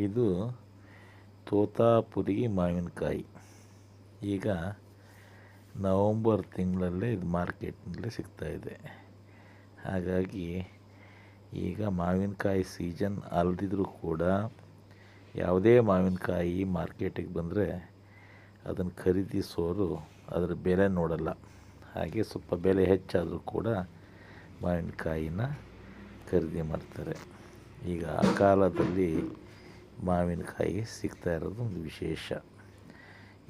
ಇದು ತೋತಾಪುರಿ ಮಾವಿನಕಾಯಿ. ಈಗ ನವಂಬರ್ ತಿಂಗಳಲ್ಲೇ ಇದು ಮಾರ್ಕೆಟ್ನಲ್ಲಿ ಸಿಗ್ತಾಯಿದೆ. ಹಾಗಾಗಿ ಈಗ ಮಾವಿನಕಾಯಿ ಸೀಸನ್ ಅಲ್ದಿದ್ರೂ ಕೂಡ ಯಾವುದೇ ಮಾವಿನಕಾಯಿ ಮಾರ್ಕೆಟಿಗೆ ಬಂದರೆ ಅದನ್ನು ಖರೀದಿಸೋರು ಅದರ ಬೆಲೆ ನೋಡಲ್ಲ. ಹಾಗೆ ಸ್ವಲ್ಪ ಬೆಲೆ ಹೆಚ್ಚಾದರೂ ಕೂಡ ಮಾವಿನಕಾಯಿನ ಖರೀದಿ ಮಾಡ್ತಾರೆ. ಈಗ ಆ ಕಾಲದಲ್ಲಿ ಮಾವಿನಕಾಯಿ ಸಿಗ್ತಾ ಇರೋದು ಒಂದು ವಿಶೇಷ.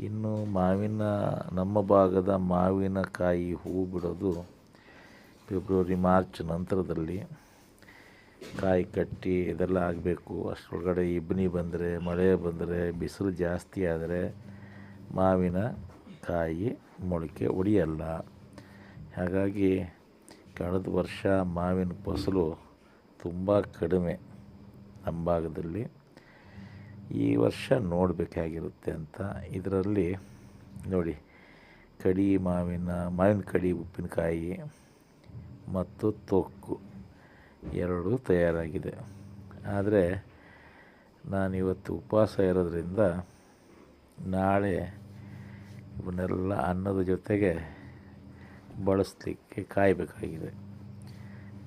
ಇನ್ನು ನಮ್ಮ ಭಾಗದ ಮಾವಿನಕಾಯಿ ಹೂವು ಬಿಡೋದು ಫೆಬ್ರವರಿ ಮಾರ್ಚ್ ನಂತರದಲ್ಲಿ. ಕಾಯಿ ಕಟ್ಟಿ ಇದೆಲ್ಲ ಆಗಬೇಕು. ಅಷ್ಟರೊಳಗಡೆ ಇಬ್ಬನಿ ಬಂದರೆ, ಮಳೆ ಬಂದರೆ, ಬಿಸಿಲು ಜಾಸ್ತಿ ಆದರೆ ಮಾವಿನಕಾಯಿ ಮೊಳಕೆ ಒಡೆಯಲ್ಲ. ಹಾಗಾಗಿ ಕಳೆದ ವರ್ಷ ಮಾವಿನ ಫಸಲು ತುಂಬ ಕಡಿಮೆ ನಮ್ಮ ಭಾಗದಲ್ಲಿ. ಈ ವರ್ಷ ನೋಡಬೇಕಾಗಿರುತ್ತೆ ಅಂತ ಇದರಲ್ಲಿ ನೋಡಿ, ಮಾವಿನ ಕಡಿ ಉಪ್ಪಿನಕಾಯಿ ಮತ್ತು ತೊಕ್ಕು ಎರಡೂ ತಯಾರಾಗಿದೆ. ಆದರೆ ನಾನಿವತ್ತು ಉಪವಾಸ ಇರೋದ್ರಿಂದ ನಾಳೆ ಇವನ್ನೆಲ್ಲ ಅನ್ನದ ಜೊತೆಗೆ ಬಳಸಲಿಕ್ಕೆ ಕಾಯಬೇಕಾಗಿದೆ.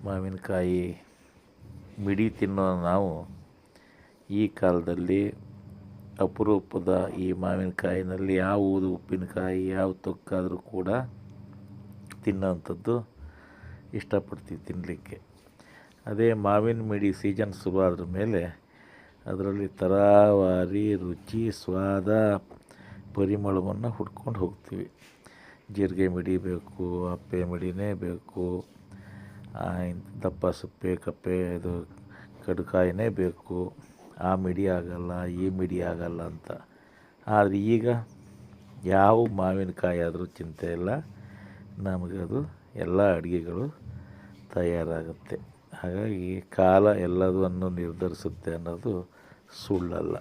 ಮಾವಿನಕಾಯಿ ಮಿಡಿ ತಿನ್ನೋ ನಾವು ಈ ಕಾಲದಲ್ಲಿ ಅಪರೂಪದ ಈ ಮಾವಿನಕಾಯಿನಲ್ಲಿ ಯಾವುದು ಉಪ್ಪಿನಕಾಯಿ ಯಾವ ತೊಕ್ಕಾದರೂ ಕೂಡ ತಿನ್ನೋವಂಥದ್ದು ಇಷ್ಟಪಡ್ತೀವಿ ತಿನ್ನಲಿಕ್ಕೆ. ಅದೇ ಮಾವಿನ ಮಿಡಿ ಸೀಸನ್ ಶುರುವಾದ್ರ ಮೇಲೆ ಅದರಲ್ಲಿ ತರಾವರಿ ರುಚಿ, ಸ್ವಾದ, ಪರಿಮಳವನ್ನು ಹುಡ್ಕೊಂಡು ಹೋಗ್ತೀವಿ. ಜೀರಿಗೆ ಮಿಡಿ ಬೇಕು, ಅಪ್ಪೆ ಮಿಡಿನೇ ಬೇಕು, ದಪ್ಪ ಸಪ್ಪೆ ಕಪ್ಪೆ ಇದು ಕಡುಕಾಯಿನೇ ಬೇಕು. ಆ ಮಿಡಿ ಆಗಲ್ಲ, ಈ ಮಿಡಿ ಆಗಲ್ಲ ಅಂತ. ಆದರೆ ಈಗ ಯಾವ ಮಾವಿನಕಾಯಿ ಆದರೂ ಚಿಂತೆ ಇಲ್ಲ, ನಮಗದು ಎಲ್ಲ ಅಡುಗೆಗಳು ತಯಾರಾಗುತ್ತೆ. ಹಾಗಾಗಿ ಕಾಲ ಎಲ್ಲದನ್ನು ನಿರ್ಧರಿಸುತ್ತೆ ಅನ್ನೋದು ಸುಳ್ಳಲ್ಲ.